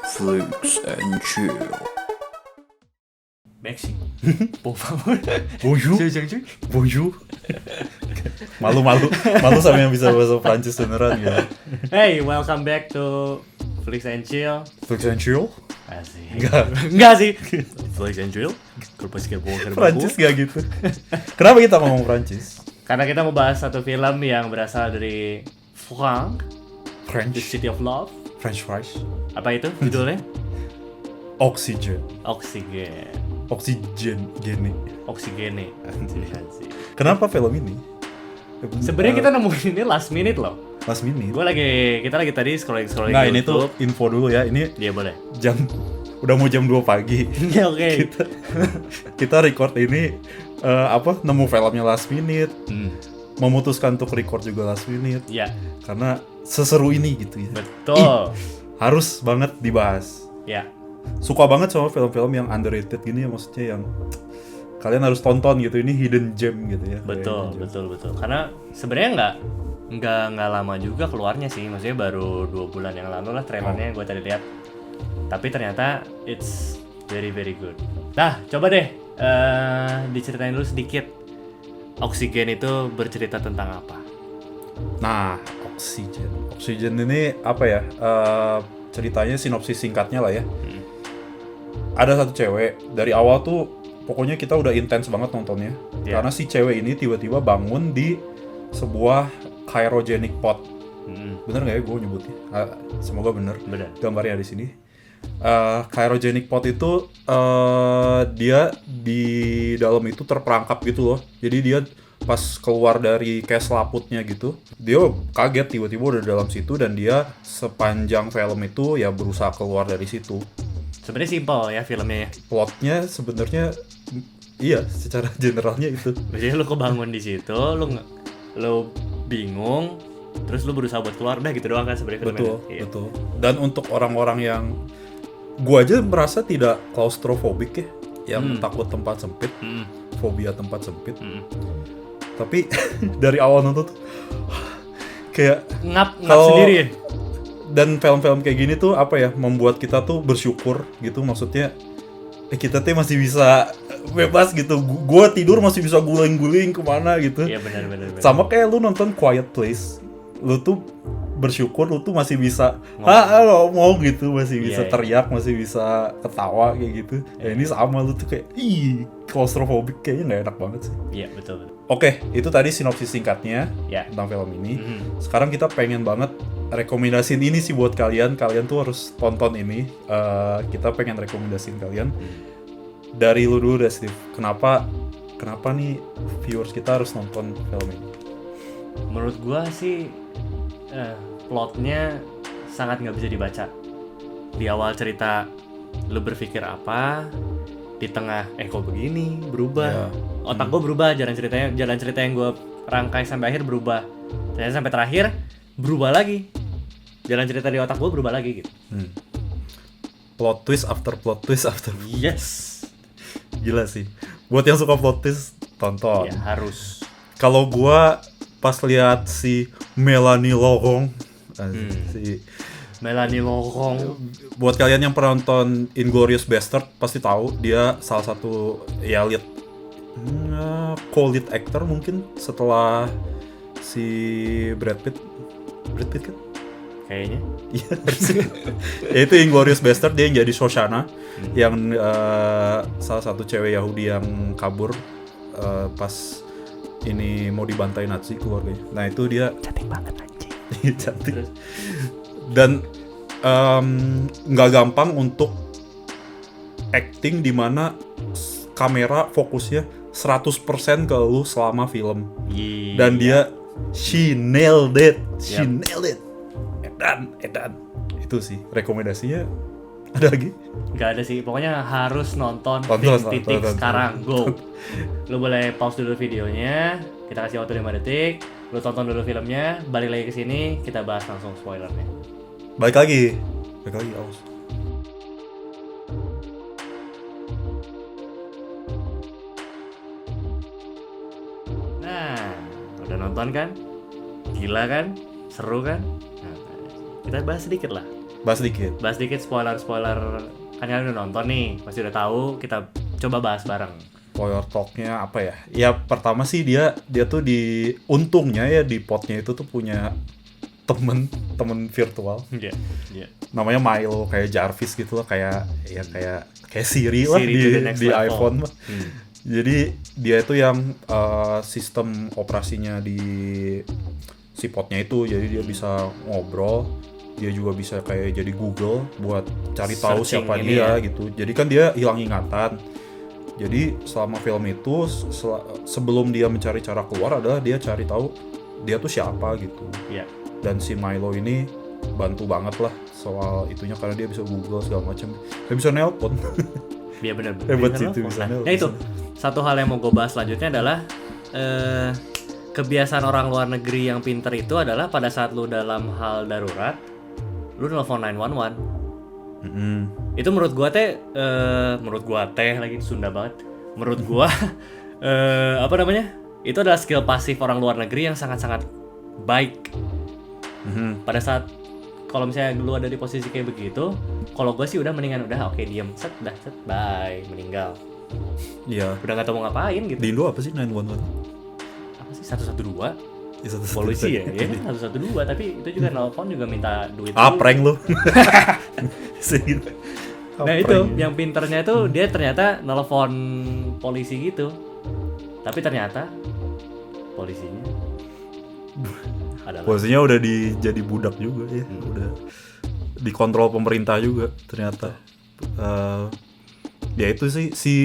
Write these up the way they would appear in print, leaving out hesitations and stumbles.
Flux and chill. Mexico. Por favor. Bonjour. Cuy. Bonjour. Malu sama yang bisa bahasa Prancis beneran gitu. Hey, welcome back to Flix and Chill. Flux and chill? Asik. Enggak. sih. Flix and Chill. Kalau pas kita bohong Prancis gak gitu. Kenapa kita ngomong Prancis? Karena kita mau bahas satu film yang berasal dari France, The French. City of Love. French fries. Apa itu judulnya? Oxygen. Oksigen. Oxygen. Gini. Oksigene. Anjir. Kenapa film ini? Sebenarnya kita nemuin ini last minute loh. Last minute. Kita lagi tadi scrolling Nah ini tuh YouTube. info dulu ya. Ini Iya boleh. udah mau jam 2 pagi. Ya oke. Kita record ini nemu filmnya last minute. Memutuskan untuk record juga last minute. Ya, Karena seseru ini gitu ya. betul. Harus banget dibahas. Ya. Suka banget sama film-film yang underrated gini ya, maksudnya yang kalian harus tonton gitu, ini hidden gem gitu ya. Betul. Hidden gem. Karena sebenarnya nggak lama juga keluarnya sih, maksudnya baru 2 bulan yang lalu lah trailernya gue tadi lihat. Tapi ternyata it's very very good. Nah, coba deh diceritain dulu sedikit. Oksigen itu bercerita tentang apa? Nah, Oxygen ini apa ya? Ceritanya sinopsis singkatnya lah ya. Ada satu cewek, dari awal tuh pokoknya kita udah intens banget nontonnya. Yeah. Karena si cewek ini tiba-tiba bangun di sebuah cryogenic pod. Bener nggak ya gue nyebutnya? Semoga bener. Bener. Gambarnya di sini. Cryogenic pod itu dia di dalam itu terperangkap gitu loh. Jadi dia pas keluar dari kayak selaputnya gitu, dia kaget tiba-tiba udah dalam situ, dan dia sepanjang film itu ya berusaha keluar dari situ. Sebenarnya simpel ya filmnya ya. Plotnya sebenarnya iya, secara generalnya itu. Jadi lu kebangun di situ, lu bingung, terus lu berusaha buat keluar, udah gitu doang kan sebenarnya filmnya. Iya. Betul. Dan untuk orang-orang yang gua aja merasa tidak claustrophobic ya, yang takut tempat sempit, fobia tempat sempit. Tapi dari awal nonton tuh kayak Ngap kalau- sendiri ya. dan film-film kayak gini tuh apa ya, membuat kita tuh bersyukur gitu, maksudnya kita tuh masih bisa bebas gitu. Gua tidur masih bisa guling-guling kemana gitu. Iya benar. Sama kayak lu nonton Quiet Place, lu tuh bersyukur lu tuh masih bisa ngomong gitu, masih bisa Iya. teriak, masih bisa ketawa kayak gitu. Ya ini sama, lu tuh kayak claustrophobic, kayaknya nggak enak banget sih. Iya betul. Oke, itu tadi sinopsis singkatnya Ya. tentang film ini. Sekarang kita pengen banget rekomendasiin ini sih buat kalian. Kalian tuh harus tonton ini. Kita pengen rekomendasiin kalian. Dari lu dulu deh, Steve. Kenapa nih viewers kita harus nonton film ini? Menurut gua sih plotnya sangat nggak bisa dibaca. Di awal cerita lu berpikir apa, di tengah kok begini, berubah. Ya. Otak gua berubah, jalan cerita yang gua rangkai sampai akhir berubah. Ternyata sampai terakhir berubah lagi. Jalan cerita di otak gua berubah lagi gitu. Plot twist after plot twist after. Yes. Gila sih. Buat yang suka plot twist, tonton. Ya harus. Kalau gua pas lihat si Melanie Laurent, si Melanie Laurent. buat kalian yang pernah nonton Inglourious Bastard pasti tahu dia salah satu ya co-lead actor mungkin setelah si Brad Pitt kan? Kayaknya. Iya. Ya itu Inglourious Bastard, dia yang jadi Shoshana, yang salah satu cewek Yahudi yang kabur pas ini mau dibantai Nazi keluarganya. Nah itu dia Cantik banget anjing. cantik. Terus? Dan nggak gampang untuk acting di mana kamera fokusnya 100% ke lu selama film. Iya. Dan dia she nailed it. Yep. Nailed it. Edan. Itu sih rekomendasinya. Ada lagi? Gak ada sih, pokoknya harus nonton Tonton. sekarang, go. Lu boleh pause dulu videonya, kita kasih waktu 5 detik, lu tonton dulu filmnya, balik lagi ke sini, kita bahas langsung spoilernya. Balik lagi, awas. Nah, udah nonton kan? Gila kan? Seru kan? Nah, kita bahas sedikit lah. Bahas dikit. Bahas sedikit spoiler-spoiler. Kan kalian udah nonton nih, pasti udah tahu. Kita coba bahas bareng. Spoiler talk-nya apa ya? Ya pertama sih dia tuh untungnya ya di potnya itu tuh punya temen virtual. Iya. Iya. Namanya Milo, kayak Jarvis gitu loh, kayak Siri lah Siri to the next di level. iPhone mah. Jadi dia itu yang sistem operasinya di si potnya itu, jadi dia bisa ngobrol, dia juga bisa kayak jadi Google buat cari tahu Searching siapa ini dia ya. gitu. Jadi kan dia hilang ingatan. Jadi selama film itu sebelum dia mencari cara keluar adalah dia cari tahu dia tuh siapa gitu. Iya. Dan si Milo ini bantu banget lah soal itunya karena dia bisa Google segala macam. Dia bisa nelpon. Iya benar. Hebat sih Bener itu loh. bisa Nah, nelpon. ya itu satu hal yang mau gue bahas selanjutnya adalah kebiasaan orang luar negeri yang pinter itu adalah pada saat lu dalam hal darurat, lu nelfon 911. Itu menurut gua teh lagi Sunda banget. Menurut gua apa namanya? Itu adalah skill pasif orang luar negeri yang sangat-sangat baik. Pada saat kalau misalnya lu ada di posisi kayak begitu, kalau gua sih udah mendingan oke diem, set bye, meninggal. Iya. Udah nggak tahu mau ngapain gitu. Di Indo apa sih 911? Apa sih 112? Ya, satu- Polisi ya? Ya kan 112, tapi itu juga nelpon juga minta duit Ah, dulu. prank lu. Segitu. Nah itu, yang pinternya itu dia ternyata nelpon polisi gitu. Tapi ternyata polisinya adalah Polisinya udah jadi budak juga ya, udah dikontrol pemerintah juga ternyata. Ya itu sih si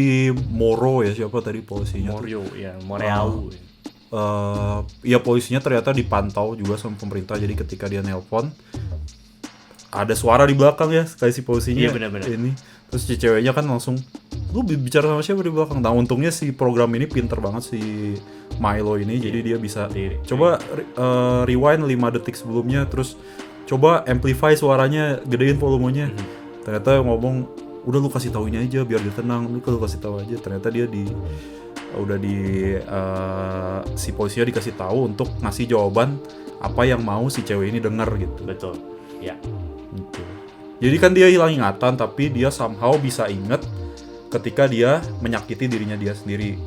Moro ya, siapa tadi polisinya tuh. Morio ya, Moreau. Ya polisinya ternyata dipantau juga sama pemerintah, jadi ketika dia nelpon ada suara di belakang ya kayak si polisinya. Iya, benar-benar. Ini terus si ceweknya kan langsung, lu bicara sama siapa di belakang. Nah untungnya si program ini pinter banget si Milo ini, jadi dia bisa coba rewind 5 detik sebelumnya, terus coba amplify suaranya, gedein volumenya. Ternyata ngomong, udah lu kasih taunya aja biar dia tenang, lu kasih tahu aja. Ternyata dia si polisinya dikasih tahu untuk ngasih jawaban apa yang mau si cewek ini dengar gitu. Betul. Ya. Gitu. Jadi kan dia hilang ingatan, tapi dia somehow bisa inget ketika dia menyakiti dirinya dia sendiri.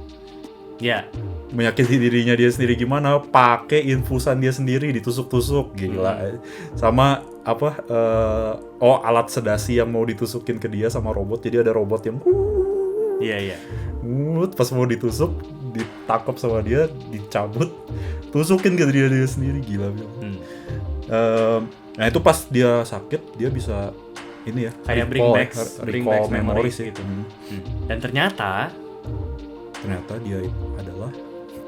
Ya. Menyakiti dirinya dia sendiri gimana? Pakai infusan dia sendiri, ditusuk-tusuk, gila. Sama apa? Alat sedasi yang mau ditusukin ke dia sama robot. Jadi ada robot yang Iya. pas mau ditusuk, ditangkap sama dia, dicabut, tusukin ke dia sendiri, gila. Nah itu pas dia sakit, dia bisa ini ya, Kayak bring back memories sih. gitu. Dan ternyata Dia adalah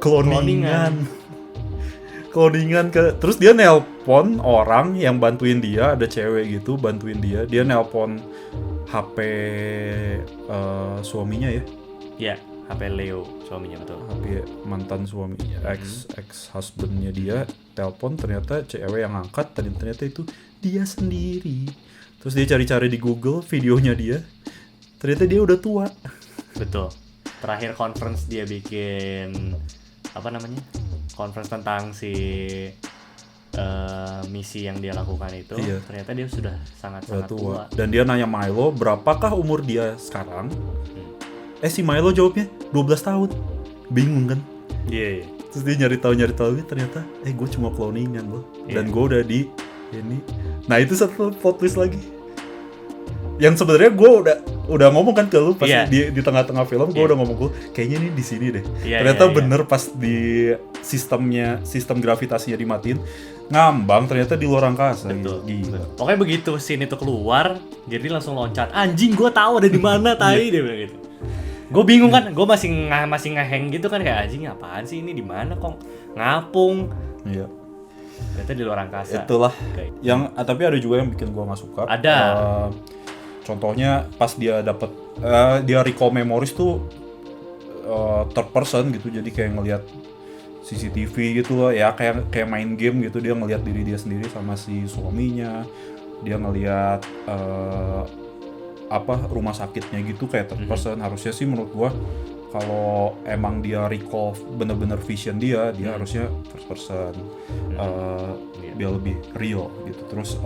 kloningan. Terus dia nelpon orang yang bantuin dia, ada cewek gitu bantuin dia. Dia nelpon HP suaminya ya. ya HP Leo suaminya betul. HP mantan suaminya, ex husbandnya dia telepon, ternyata cewek yang angkat dan ternyata itu dia sendiri. Terus dia cari-cari di Google videonya dia, ternyata dia udah tua. Betul. Terakhir conference dia bikin apa namanya? Conference tentang si misi yang dia lakukan itu. Iya. Ternyata dia sudah sangat-sangat Udah tua. Dan dia nanya Milo, berapakah umur dia sekarang? Si Milo jawabnya 12 tahun. Bingung kan? Iya. Terus dia nyari tahu ternyata gue cuma cloningan loh. Dan gue udah di ini. Nah itu satu plot twist lagi. Yang sebenarnya gue udah ngomong kan ke lu pas di tengah-tengah film, gue udah ngomong kayaknya ini di sini deh. Ternyata bener pas di sistem gravitasinya dimatiin, ngambang ternyata di luar angkasa. Betul. Gila. Pokoknya begitu scene itu keluar, jadi langsung loncat. Anjing, gue tahu ada di mana tai dia bilang gitu. Gue bingung kan, gue masih ngeheng gitu kan, kayak anjing apaan sih ini, di mana kok ngapung. Iya. Ternyata di luar angkasa. Itulah. Okay. Yang tapi ada juga yang bikin gue nggak suka. Ada. Contohnya pas dia dapet dia recall memories tuh third person gitu, jadi kayak ngelihat CCTV gitu loh ya, kayak main game gitu, dia ngelihat diri dia sendiri sama si suaminya, dia ngelihat rumah sakitnya gitu kayak third person. Harusnya sih menurut gua kalau emang dia recall bener-bener vision dia harusnya first person, biar lebih real gitu. Terus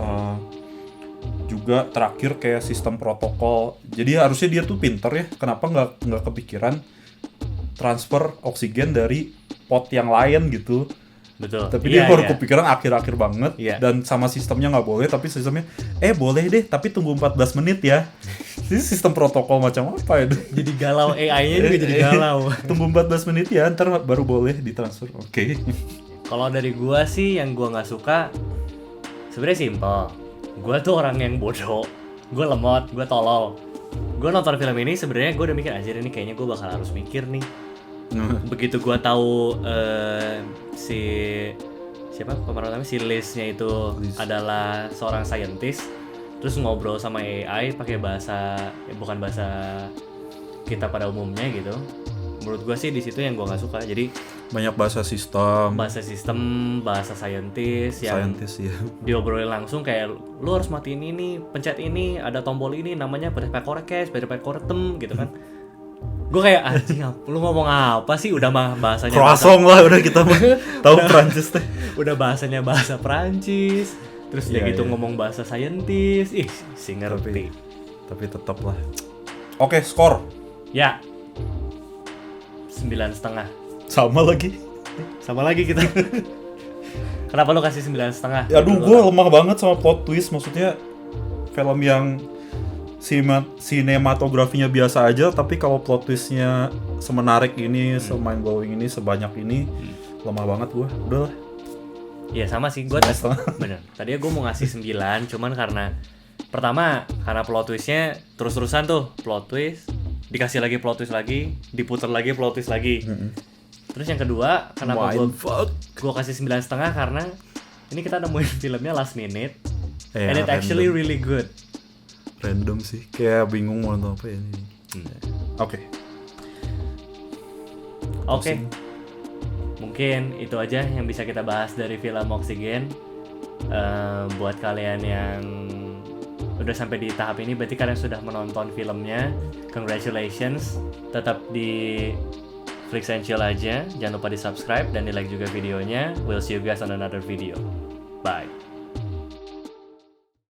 juga terakhir kayak sistem protokol, jadi harusnya dia tuh pinter ya, kenapa nggak kepikiran transfer oksigen dari pot yang lain gitu. Betul. Tapi dia baru kepikiran akhir-akhir banget. Dan sama sistemnya nggak boleh, tapi sistemnya boleh deh tapi tunggu 14 menit ya. Ini sistem protokol macam apa itu? Jadi galau, AI-nya juga jadi galau. Tunggu 14 menit ya, ntar baru boleh ditransfer. Oke. Kalau dari gua sih yang gua nggak suka sebenarnya simple. Gua tuh orang yang bodoh, gua lemot, gua tolol. Gua nonton film ini sebenarnya gua udah mikir anjir ini kayaknya gua bakal harus mikir nih. Begitu gua tahu si siapa pemeran utamanya, si Liz-nya itu adalah seorang scientist, terus ngobrol sama AI pakai bahasa bukan bahasa kita pada umumnya gitu. Menurut gua sih di situ yang gua nggak suka. Jadi banyak bahasa sistem, bahasa scientist yang ya. diobrolin langsung kayak lu harus matiin ini, pencet ini, ada tombol ini namanya perpekores, perpekoretem gitu kan. Gue kayak anjing, lu ngomong apa sih? Udah mah bahasanya croissant lah, udah kita tahu Prancis teh. Udah bahasanya bahasa Prancis. Terus dia gitu ngomong bahasa saintis. Ih, si ngerti. Tapi tetap lah. Oke, skor. Ya. 9,5. Sama lagi kita. Kenapa lu kasih 9,5? Aduh, gue lemah banget sama plot twist. Maksudnya film yang sinematografinya biasa aja, tapi kalau plot twistnya semenarik ini, semind blowing ini, sebanyak ini, lemah banget gue. Udah lah. Iya sama sih, gue bener. Tadinya gue mau ngasih 9, cuman karena plot twistnya terus-terusan tuh, plot twist, dikasih lagi plot twist lagi, diputar lagi plot twist lagi. Terus yang kedua, kenapa gue kasih 9,5 karena ini kita nemuin filmnya last minute, and it actually really good. Random sih, kayak bingung mau nonton apa ya ini. Oke. Mungkin itu aja yang bisa kita bahas dari film Oksigen. Buat kalian yang udah sampai di tahap ini, berarti kalian sudah menonton filmnya. Congratulations. Tetap di Flix and Chill aja. Jangan lupa di subscribe dan di like juga videonya. We'll see you guys on another video. Bye.